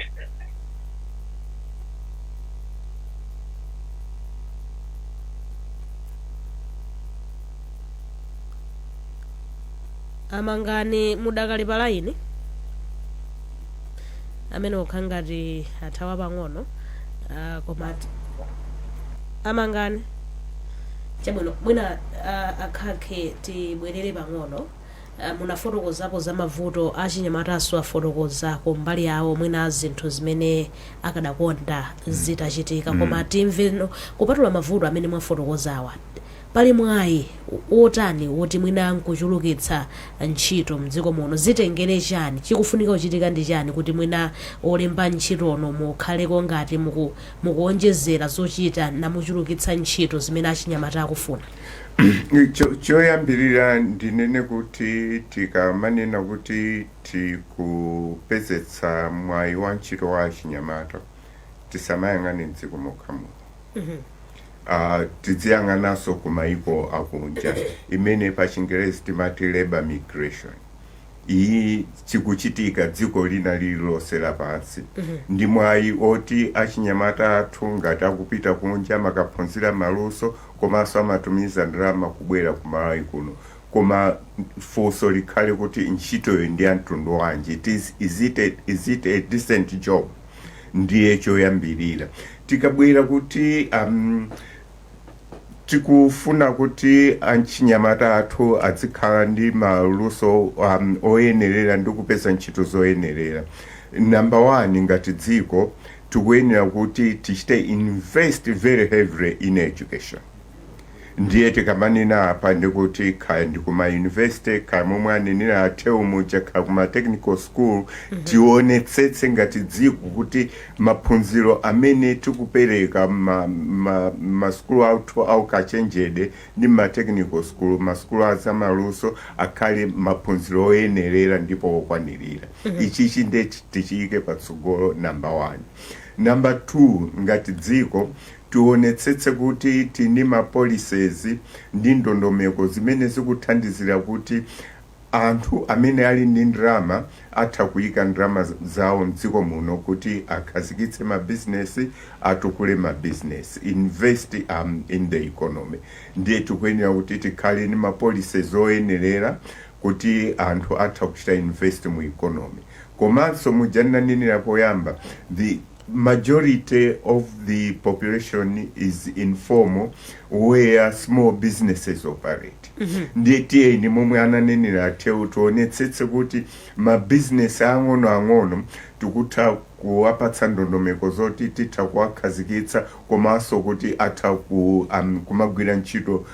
Amangani mudakali palaini amene okhangati athawa pang'ono komati Amangani chabwino mwina akhakhe tibwerere pang'ono munafotokozapo za mavuto achinyamataso afotokozako mbali yawo mwina zinthu zimene akadakonda zitachitika koma timve kupatula mavuto amene mwafotokozawa pali mwayi otani woti mwina nkuchulukitsa ntchito mdziko muno zitengere chani chikufunika kuchitika ndi chani kuti mwina olemba ntchitono mukhaleko ngati mukuonjezera zochita namuchulukitsa ntchito zimene achinyamata akufuna? choyambirira ndinene kuti tikamanena kuti tikupezetsa mwayi wa ntchito wa achinyamata tisamayang'ane mdziko mokhamu. Tidziyang'ananso kumaiko akunja imene pa Chingerezi timati labor migration. Iyi chikuchitika dziko lina lililonse lapansi. Ndi mwayi oti achinyamata athu ngati akupita kunja makaphunzira maluso komanso amatumiza ndalama kubwera ku Malawi kuno. Koma funso likhale kuti ntchitoyo ndi ya mtundu wanji. Is it a decent job? Ndiye choyambirira. Tikabwera kuti tikufuna kuti achinyamata athu azikhala ndi maluso oyenerera ndi kupeza ntchito zoyenerera. Number 1 ngati dziko tikuyenera kuti tichite invest very heavily in education. Ndiye tikamanena apa ndikuti kaya ndi kuma university kaya momwe anenera atheu muja kaya kuma technical school tionetsetse ngati dziko kuti maphunziro amene tikupereka maskulu athu au kachenjede ndi ma technical school maskulu azamaluso akhale maphunziro oyenerera ndipo okwanirira. Ichichi ndiye tichiyike patsogolo number 1. Number 2 ngati dziko tionetsetse kuti tini ma policies ndi ndondomeko zimene zikuthandizira kuti anthu amene ali ndi ndalama atha kuyika ndalama zawo mdziko muno kuti akhazikitse ma business atukule ma business invest in the economy. Ndiye tikuyenera kuti tikhale ni ma policies oyenerera kuti anthu atha kuchita invest mu economy. Komanso mujananenera poyamba the majority of the population is informal where small businesses operate. Ndiye tiye ni momwe ananenera atheu tionetsetse kuti ma business ang'ono tikutha kuwapatsa ndondomeko zoti titha kuwakhazikitsa komanso kuti atha kumagwira ntchito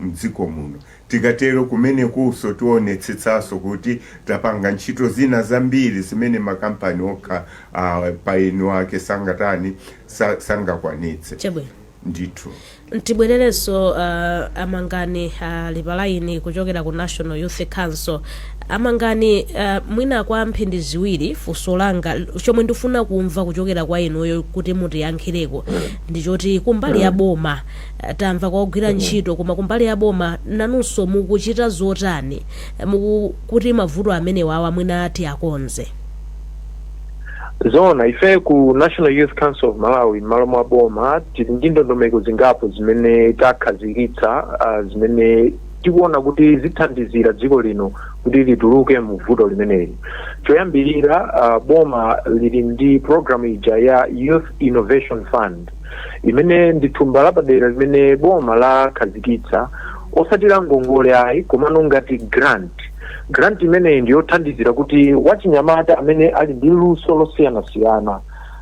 mdziko muno. Tikatero kumene kuso tionetsetsanso kuti tapanga ntchito zina zambiri zimene makampani okha paeni wake sangakwanitse. Chabwino. Ndithu. Tibwererenso Amangani Lipalaini kuchokera ku National Youth Council. Amangani mwina kwa mphindi ziwiri funso langa chomwe ndifuna kumva kuchokera kwa inuyo kuti mutiyankhireko ndichoti kumbali ya boma tamva kwa kugwira ntchito koma kumbali ya boma nanunso mukuchita zotani kuti mavuto amene wawa mwina ati akonze? Zona ife ku National Youth Council of Malawi malo mwa boma tili ndi ndondomeko zingapo zimene takhazikitsa zimene tikuona kuti zithandizira dziko lino kuti lituluke mu vuto limeneli. Choyambirira boma lili ndi program ija ya Youth Innovation Fund imene ndi thumba lapadera limene boma lakhazikitsa osatira ngongole ayi komano ngati grant imene ndiyothandizira kuti wachinyamata amene ali ndi luso losiyanasiyana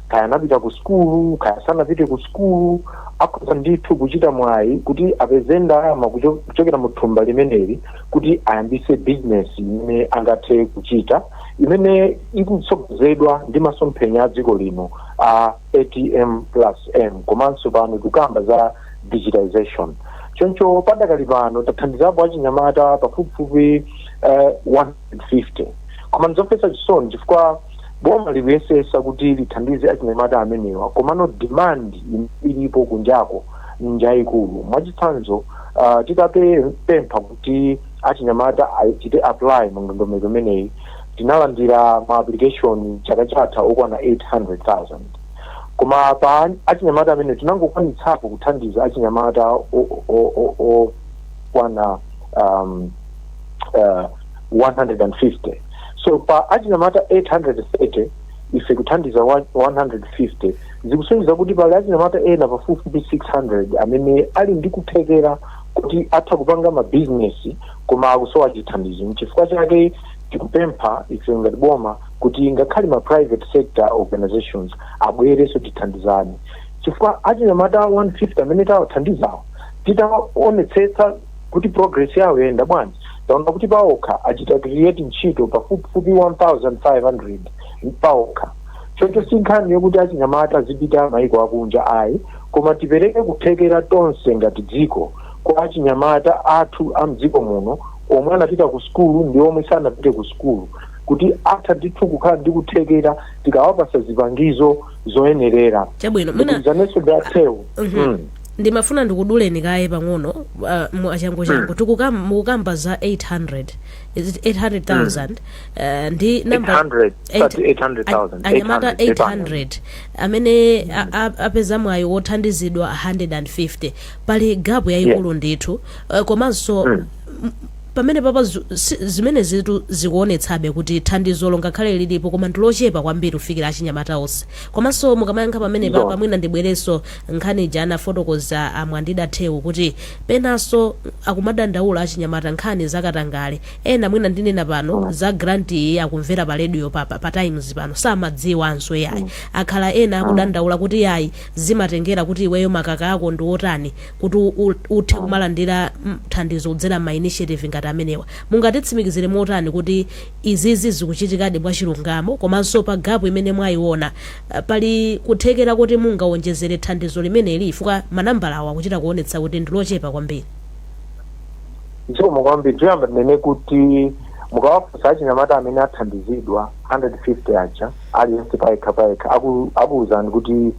kaya anapita ku skulu kaya sanapite ku skulu akhoza ndithu kuchita mwayi kuti apeze ndalama kuchokera mu thumba limeneli kuti ayambise business imene angathe kuchita imene ikutsogozedwa ndi masomphenya a dziko lino ATM+M komanso pano tikukamba za digitization. choncho padakali pano tathandizapo achinyamata pafupifupi 150 koma nzomvetsa chisoni chifukwa boma likuyesesa kuti lithandize achinyamata amenewa komano demand ilipo kunjako njayikulu mwachitsanzo titapempha kuti achinyamata achite apply mu ndondomeko imeneyi tinalandira ma application chaka chatha okwana 800,000 koma pa achinyamata amene tinangokwanitsapo kuthandiza achinyamata okwana 150 so pa achinyamata 830 ife kuthandiza 150 zikusonyeza kuti pali achinyamata ena pafupifupi 600 amene ali ndi kuthekera kuti atha kupanga mabizinesi koma akusowa chithandizo n'chifukwa chake tikupempha ife ngati boma kuti ngakhale ma private sector organizations abwereso tithandizani chifukwa achinyamata 150 amene tawathandizawo titaonetsetsa kuti progress yawo yenda bwanji taona kuti paokha achita create ntchito pafupifupi 1500 paokha choncho sinkhani yokuti achinyamata azipita maiko akunja ayi koma tipereke kuthekera tonse ngati dziko kwa achinyamata athu amdziko muno omwe anapita ku skulu ndi omwe sanapite ku skulu kuti atha ndithu kukhala ndi kuthekera tikawapasa zipangizo zoyenerera chabwino zaneso dateu ndimafuna ndikuduleni kaye pang'ono mwachangu mukukamba za 800 is it 800,000 ndi number 800,000 anyamata 800 amene apeza mwayi wothandizidwa 150 pali gapu yayikulu ndithu komanso pamene papa zimene zitu zikuonetsabe kuti thandizo longakhale lilipo koma ndilochepa kwambiri kufikira achinyamata onse komanso mukamayankha pamene papa mwina ndibwerenso nkhani jana fotokoza amwandida Thewu kuti penanso akumadandaula achinyamata nkhani zakatangale ena mwina ndinena pano za grant iyi akumvera pa radio pa times pano samadziwanso yayi akhala ena akudandaula kuti yayi zimatengera kuti iweyo makaka ako ndi otani kuti uthe kumalandira thandizo kudzera ma initiative ngati amenewa mungatitsimikizire motani kuti izizi zikuchitikadi bwa chilungamo komanso pa gapu imene mwayiona pali kuthekera kuti mungawonjezere thandizo limeneli chifukwa manambala awa akuchita kuonetsa kuti ndilochepa kwambiri nchomwe kwambiri toyamba tinene kuti mukawafunsa achinyamata amene athandizidwa 150 aja aliyense payekha akuwuzani kuti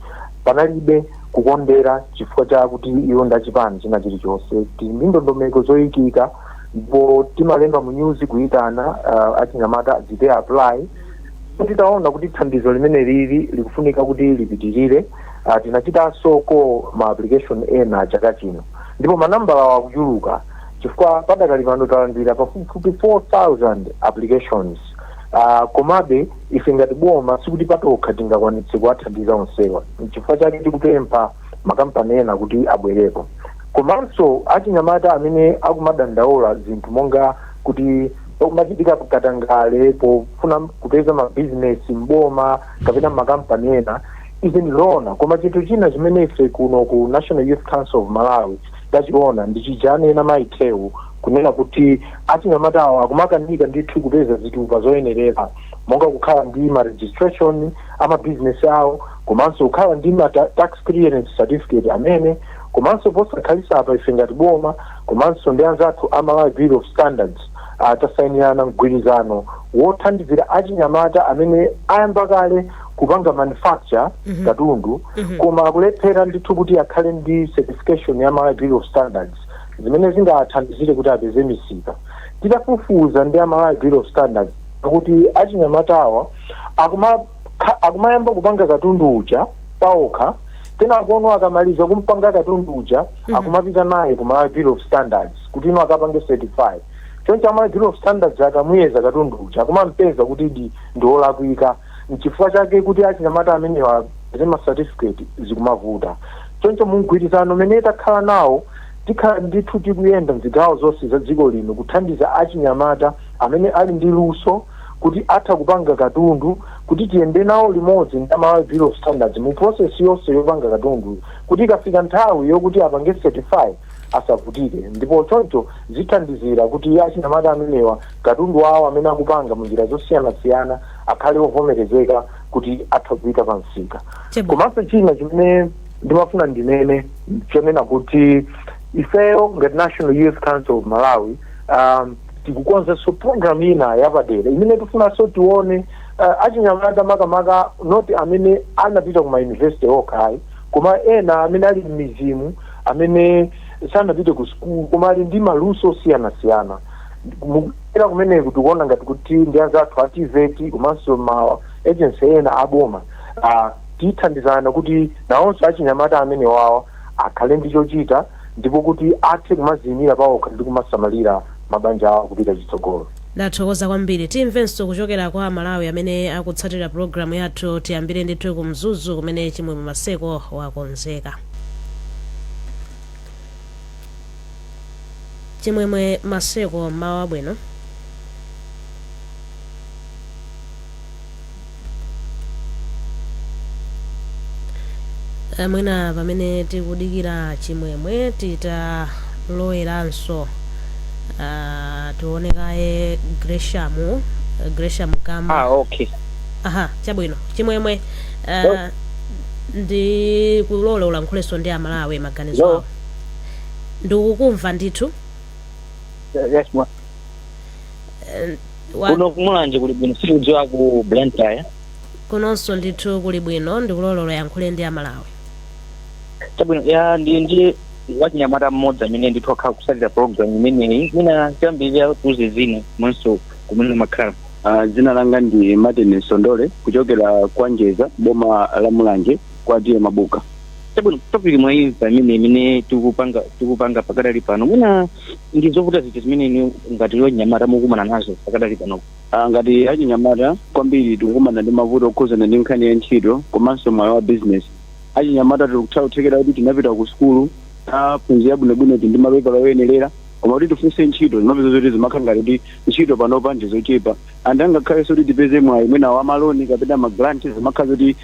panalibe kukondera chifukwa chakuti iwo ndachipani china chilichonse tili ndi ndondomeko zoyikika ndipo timalemba mu news kuyitana achinyamata azite apply titaona kuti thandizo limene likufunika kuti lipitirire tinachitasoko ma application ena chaka chino ndipo manambala akuchuluka chifukwa padakali pano talandira pafupifupi 4,000 applications komabe ife ngati boma sikuti patokha tingakwanitse kuwathandiza onsewa chifukwa chake tikupempha makampani ena kuti abwerepo komanso achinyamata amene akumadandaula zinthu monga kuti okumachitika katangale pofuna kupeza mabizinesi mboma kapena makampani ena izi ndilona koma chinthu china chimene ife kuno ku National Youth Council of Malawi tachiona ndichijane Mayi Thewu kunena kuti achinyamata awo akumakanika ndithu kupeza zitupa zoyenerera monga kukhala ndi ma registration amabizinesi awo komanso kukhala ndi ma tax clearance certificate amene komanso posakhalisa apa ife ngati boma komanso ndi anzathu Malawi Bureau of Standards tasayinirana mgwirizano wothandizira achinyamata amene ayamba kale kupanga manufacture katundu koma akulephera ndithu kuti akhale ndi certification ya Malawi Bureau of Standards zimene zingathandizire kuti apeze misika titafufuza ndi Malawi Bureau of Standards kuti achinyamata awa akumayamba kupanga katundu uja paokha tena akuona akamaliza kumpanga katundu uja akumapita naye ku Malawi Bureau of Standards kuti ino akapange certified choncho Malawi Bureau of Standards akamuyeza katundu uja akumampeza kuti ndi olakwika nchifukwa chake kuti achinyamata amene apeze certificate zikumavuta choncho mugwirizano umene takhala nawo tikhala ndithu tikuyenda mzigawo zonse za dziko lino kuthandiza achinyamata amene ali ndi luso kuti atha kupanga katundu kuti tiyende nawo limodzi ndi Malawi Bureau of Standards mu process yonse yopanga katundu kuti ikafika nthawi yokuti apange certified asavutike ndipo choncho zithandizira kuti achinyamata amenewa katundu awo amene akupanga mu njira zosiyanasiyana akhale ovomerezeka kuti atha kuita pa msika komanso china chimene ndimafuna ndinene chonena kuti ifeyo ngati National Youth Council of Malawi tikukonza so program ina yapadera imene tifunanso tione achinyamata makamaka not amene anapita kuma university okhayi koma ena amene ali m'mizimu amene sanapite ku school koma ali ndi maluso osiyanasiyana mukera kumeneku tikuona ngati kuti ndi anzathu ativeti komanso ma agency ena aboma tithandizana kuti nawonso achinyamata amene wawa akhale ndi chochita ndipo kuti athe kumaziyimira pawokha ndi kumasamalira mabanja awo kupita chitsogolo. Ndathokoza kwambiri. Timvenso kuchokera kwa Malawi amene akutsatira programu yathu. Tiyambire ndithu ku Mzuzu kumene Chimwemwe Maseko wakonzeka. Chimwemwe Maseko, mawa bwino. Mwina pamene tikudikira Chimwemwe titaloweranso tuonekaye Gresham Kamba. Okay. Chabwino. Chimwemwe ndi kulole ulankhulaso ndi Amalawi maganizo awo. Ndikukumva ndithu. Yes, mwa. Kuno kumulanje kuli bwino sikudziwa ku Blantyre. Kunonso ndithu kuli bwino ndikulolola yankhule ndi Amalawi. Chabwino ya ndi wachinyamata mmodzi amene ndithu akhala kusatira program imeneyi mina chambirira kuzizina mwenso kumene makhala. Dzina langa ndi Martin Sondole kuchokera kwa Njeza boma la Mulanje kwa ndiye Mabuka. Chabwino topic mwaimva imene tikupanga pakadali pano mina ndizovuta ziti zimene ngati wachinyamata mukumana nazo pakadali pano. Ngati achinyamata kwambiri tikukumana ndi mavuto okhuzana ndi nkhani ya ntchito komanso moyo wa business. Achinyamata tikuthekera kuti tinapita ku skulu aphunzira bwinobwino ndi mapepala oyenerera koma kuti tifunse ntchito zimapeza zoti zimakhala ngati kuti ntchito panopa ndi zochepa andangakhale kuti tipeze mwayi mwina wa maloni kapena magranti zimakhala zoti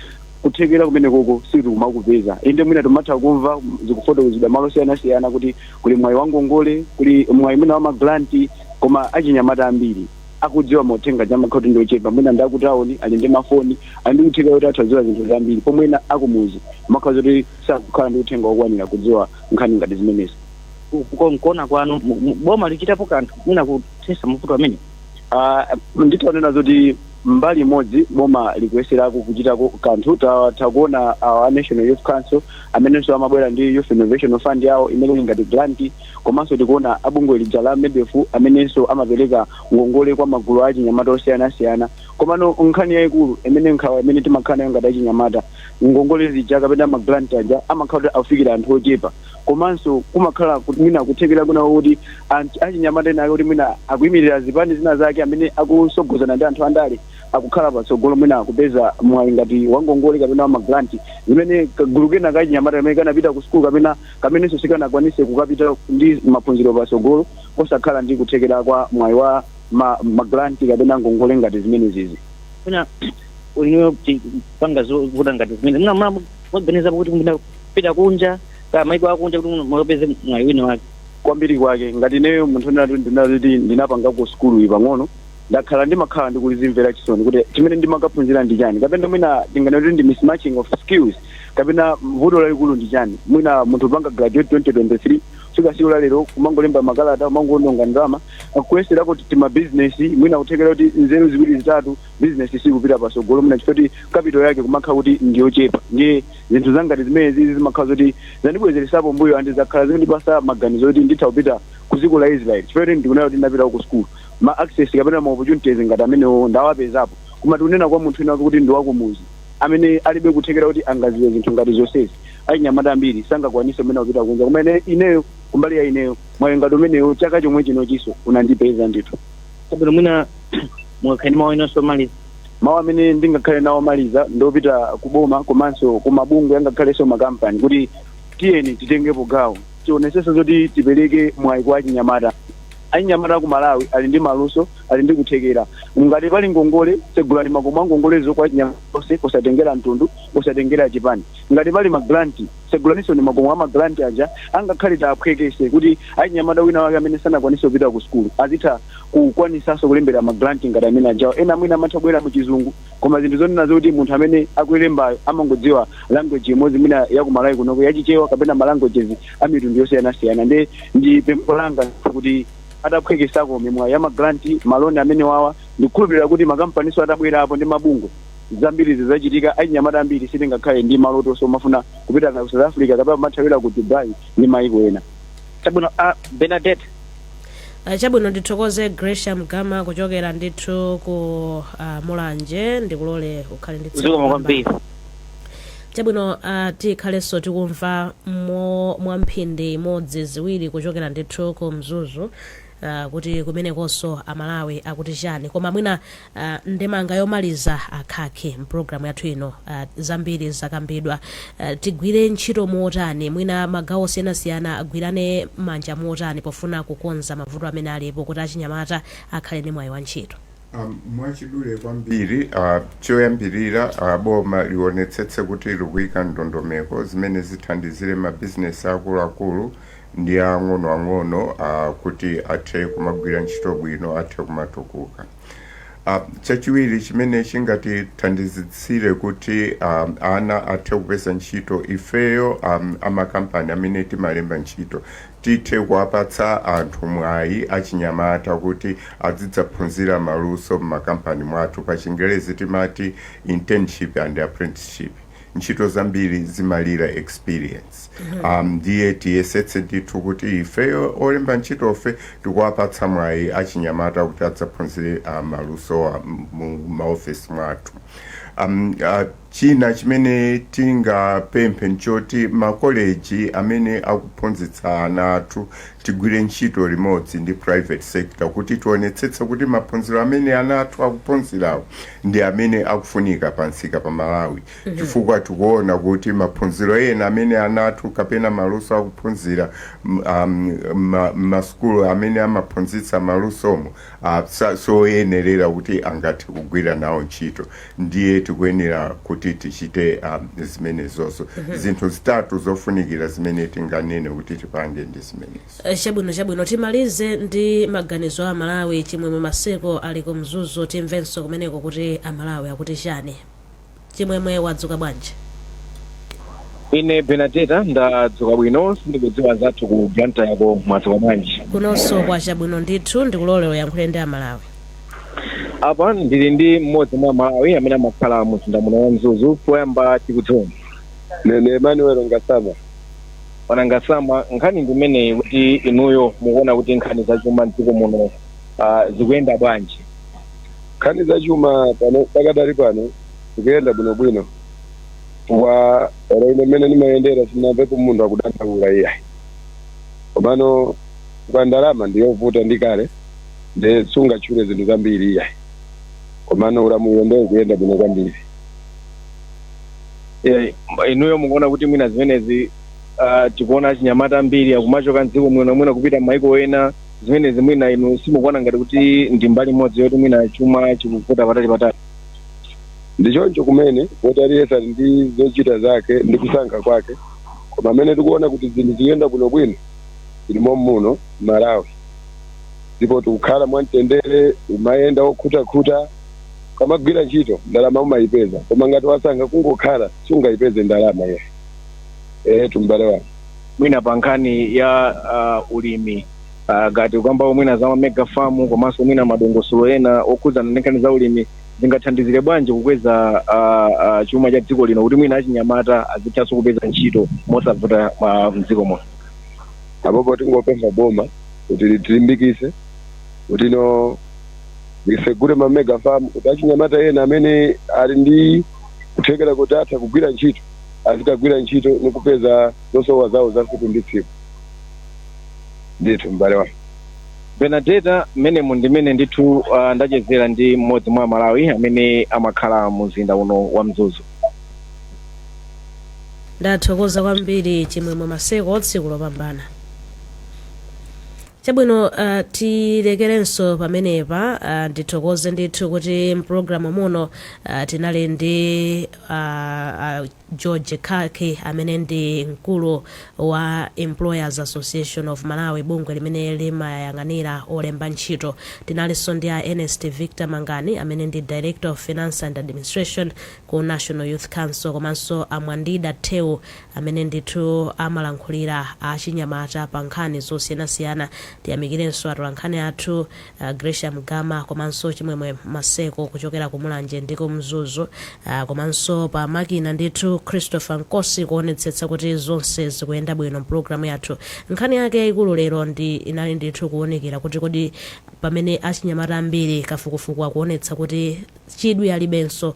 kuthekera kumene koko sitikumakupeza inde mwina timatha kumva zikufotokozedwa malo osiyanasiyana kuti kuli mwayi wa ngongole kuli mwayi mwina wa magranti koma achinyamata ambiri akudziwa mothenga chamakhala kuti ndiochepa mwina ndakutaoni ali ndi mafoni ali ndi kutheka kuti athadziwa zinthu zambiri pomwena akumuzi makhala zoti sakukhala ndi uthenga wokwanira kudziwa nkhani ngati zimenezi. Kuona kwanu boma lichitapo kanthu mwina kuthesa mavuto amene. Nditaonena zoti mbali imodzi boma likuyeserako kuchitako kanthu takuona a National Youth Council amenenso amabwera ndi Youth Innovation Fund yawo imene ngati grant komanso tikuona abungwe lija la MEDEF amenenso amapereka ngongole kwa magulu a achinyamata osiyanasiyana komano nkhani yayikulu imene nkhawa imene timakhala nayo ngati achinyamata ngongole zija kapena magranti aja amakhala kuti afikira anthu ochepa komanso kumakhala mwina kuthekera kuna kuti achinyamata ena kuti mwina akuyimirira zipani zina zake amene akusogozana ndi anthu andale akukhala patsogolo mwina akupeza mwayi ngati wangongole kapena wa magranti zimene kagulu kena kachinyamata kamene kanapita ku skulu kamenenso sikanakwanise kukapita ndi maphunziro patsogolo osakhala ndi kuthekera kwa mwayi wa magranti kapena ngongole ngati zimene zizi. Mwina uliniwe panga zovuta ngati zimene mwaganiza kuti pita kunja maiko akunja kuti mwapeze mwayi wina wake kwambiri kwake ngati neyo munthu ndinati ndinapanga ku skulu pang'ono ndakhala ndimakhala ndikulizimvera chisoni kuti chimene ndimakaphunzira ndi chani kapena mwina ndinganati ndi mismatching of skills kapena vuto lalikulu ndi chani mwina munthu panga graduate 2023 sikasiku lalero kumangolemba makalata umangondonga ndalama akuyesera kuti tima business mwina kuthekera kuti nzeru ziwiri zitatu business sikupita patsogolo mwina chifukwa capital yake kumakhala kuti ndiyochepa ndiye zinthu zangati zimene zizi zimakhala kuti zandibwezeresapo mbuyo andizakhala zindipasa maganizo kuti nditha kupita ku dziko la Israel chifukwa ndikunena kuti ndinapita ku school ma access kapena ma opportunities ngati amenewo ndawapezapo koma tikunena kwa munthu wina kuti ndi wakumuzi amene alibe kuthekera kuti angaziwe zinthu ngati zonsezi achinyamata ambiri sangakwanise umene kupita kunja koma ineyo kumbali ya ineyo mwayi ngati umeneyo chaka chomwe chino chiso unandipeza ndithu. Kabula mwina mwakhaini mawu inonso maliza mawu amene ndingakhale nawo maliza ndopita kuboma komanso kumabungwe angakhalenso makampani kuti tiyeni titengepo gawo tionesesa zoti tipereke mwayi kwa achinyamata anyamata ku Malawi ali ndi maluso ali ndi kuthekera ngati pali ngongole segulani makomo angongolezo kwa anyamata onse kusatengera mtundu kusatengera chipani ngati pali magranti segulaninso ni makomo amagranti aja angakhale taphwekese kuti anyamata wina wake amene sanakwanise kupita ku skulu azitha kukwanisanso kulembera magranti ngati amene ajawo ena mwina amatha kubwera mu chizungu koma zinthu zonena zoti munthu amene akulembayo amangodziwa language imodzi mwina ya ku Malawi kunoko yachichewa kapena malanguages a mitundu yosiyanasiyana ndi pempho langa kuti adaphwekesako mimwa ya magranti maloni amene wawa ndikukhulupirira kuti makampaniso atabwera apo ndi mabungo zambiri zizachitika anyamata ambiri sitingakhale ndi maloto so mafuna kupita ku South Africa kapena mathawira ku Dubai ndi maiko ena chabwino Bernadette chabwino ndithokoze Gresham Gama kuchokera ndithu ku Mulanje ndikulole ukhale ndi zikomo kwambiri chabwino tikhalenso tikumva mwamphindi imodzi ziwiri kuchokera ndithu ku Mzuzu kuti kumenekonso amalawi akuti chani koma mwina ndemanga yomaliza akhakhe mpulogalamu yathu ino zambiri zakambidwa tigwire ntchito motani mwina magawo osiyanasiyana agwirane manja motani pofuna kukonza mavuto amene alipo kuti achinyamata akhale ndi mwayi wa ntchito mwachidule kwambiri choyambirira boma liwonetsetse kuti likuyika ndondomeko zimene zithandizire mabhizinesi akuluakulu ndi ang'onoang'ono kuti athe kumagwira ntchito bwino athe kumatukuka chachiwiri chimene chingatithandizitsire kuti ana athe kupeza ntchito ifeyo amakampani amene timalemba ntchito tithe kuwapatsa anthu mwayi achinyamata kuti azidzaphunzira maluso m'makampani mwathu pa Chingerezi timati internship and apprenticeship ntchito zambiri zimalira experience ndiye tiyesetse ndithu kuti ifeyo olemba ntchitofe tikuwapatsa mwayi achinyamata kuti adzaphunzire maluso mu maofesi mwathu china chimene tingapemphe nchoti makoleji amene akuphunzitsa ana athu tigwire ntchito limodzi ndi private sector kuti tionetsetse kuti maphunziro amene ana athu akuphunzirawo ndi amene akufunika pansika pa Malawi chifukwa tikuona kuti maphunziro ena amene ana athu kapena maluso akuphunzira masukulu amene amaphunzitsa malusomo soyenerera kuti angathe kugwira nawo ntchito ndiye tikuyenera kuti tichite zimene zonso zinthu zitatu zofunikira zimene tinganene kuti tipange ndi zimenezo chabwino timalize ndi maganizo a Malawi Chimwemwe Maseko ali ku Mzuzu timvenso kumeneko kuti amalawi akuti chani Chimwemwe wadzuka bwanji ine Benadetta ndadzuka bwino sindikudziwa zathu ku Blanta yako mwadzuka bwanji kunonso kwa chabwino ndithu ndikulole uyankhule ndi amalawi apa ndili ndi mmodzi mwa Malawi amene amakhala mu mzinda muno wa Mzuzu poyamba tikudziwa nene Emmanuel Ngasama nkhani ndimene kuti inuyo mukuona kuti nkhani zachuma mdziko muno zikuyenda bwanji nkhani zachuma pano pakadali pano zikuyenda bwinobwino wa ine imene nimayendera sinamvepo munthu akudandaula iyayi komano kwa ndalama ndiyovuta ndikale nde sungatchule zinthu zambiri iyayi komano ulamulo ndo kuyenda bwino kwambiri inuyo mukuona kuti mwina zimenezi tikuona achinyamata ambiri akumachoka mdziko mwina kupita m'maiko ena zimenezi mwina inu simukuona ngati kuti ndi mbali imodzi yoti mwina chuma chikuvuta patali ndichoncho kumene kuti aliyesa ndi zochita zake ndi kusankha kwake koma amene tikuona kuti zinthu zikuyenda bwinobwino ilimo muno Malawi ndipo tikukhala mwamtendere umayenda okhutakhuta kamagwira ntchito ndalama umayipeza koma ngati wasankha kungokhala sungayipeze ndalama iye tumbale wanu mwina pa nkhani ya ulimi ngati ukamba mwina za mega farm komanso mwina madongosolo ena okhudzana ndi nkhani za ulimi zingathandizire bwanji kukweza chuma cha dziko lino kuti mwina achinyamata azithanso kupeza ntchito mosavuta mdziko muno apopo tingopempha boma kuti litilimbikise kuti lisegule ma mega farm kuti achinyamata ena amene ali ndi kuthekera kuti atha kugwira ntchito azikagwira ntchito nikupeza zosowa zawo za tsiku ndi tsiku ndithu mbale wanu Benadetta mmene ndimene ndithu ndachezera ndi mmodzi mwa Malawi amene amakhala mu mzinda uno wa Mzuzu ndathokoza kwambiri Chimwemwe Maseko tsiku lopambana Chabwino tilekerenso pamenepa ndithokoze ndithu kuti mpulogalamu muno tinali ndi George Khakhi amene ndi mkulu wa Employers Association of Malawi, bungwe limene limayang'anira olemba ntchito. Tinalinso ndi Ernest Victor Mangani amene ndi Director of Finance and Administration ku National Youth Council, komanso Amwandida Theu amene ndithu amalankhulira achinyamata pa nkhani zosiyanasiyana. Tiyamikirenso atolankhani athu Gracia Mgama komanso Chimwemwe Maseko kuchokera ku Mulanje ndi ku Mzuzu, komanso pa makina ndithu Christopher Nkosi kuonetsetsa kuti zonse zikuyenda bwino mpulogalamu yathu. Nkhani yake yaikulu lero inali ndithu kuonekera kuti kodi pamene achinyamata ambiri kafukufuku akuonetsa kuti chidwi alibenso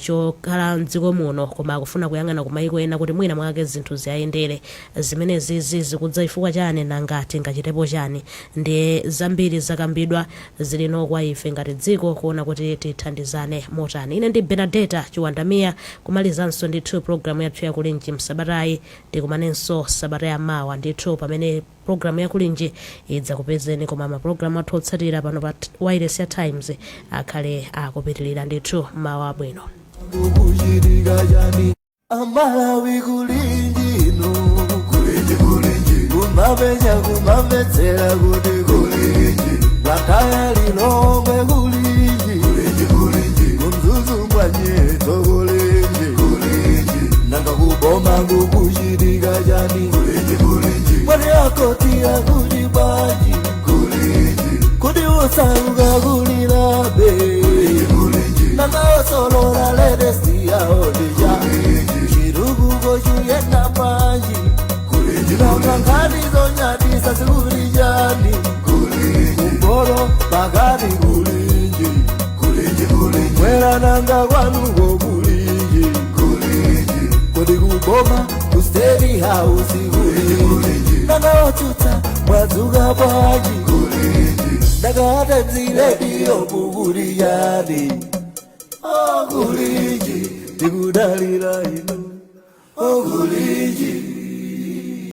chokhala mdziko muno, koma akufuna kuyang'ana kumayiko ena kuti mwina mwake zinthu ziyayendere. Zimenezi zikudza chifukwa chani nanga tingachitepo chani? Ndi zambiri zakambidwa zilino kwa ife ngati dziko kuona kuti tithandizane motani. Ine ndi Benadeta Chiwandamia, kumalizanso ndithu programu yathu yakulinji msabatayi. Tikumanenso sabata ya mawa ndithu pamene programu yakulinji idzakupezeni, koma mapulogalamu athu otsatira pano pa Wireless ya Times akhale akupitirira ndithu mawa abwino. Amalawi kulinji no kulinji kumabenya kumabetsera kuti kulinji lakaya lilongwe kulinji kumzuzu mwanyeto kulinji nanga kuboma kukuchitika chani mwani akotia kuti baji kuti usauka kulilabe nanga osolola ledesi yaodija chiruguko chuyenda panji nanga nkanizo nyatisa sikulijani kumbolo pakati kulinji mwera nanga kwanuko kulinji kodi kuboma kustedi hausi kulinji nanga otuta mwadzuka paji nanga atenzilediyo kukulijani kulinji tikudalira ino kulinji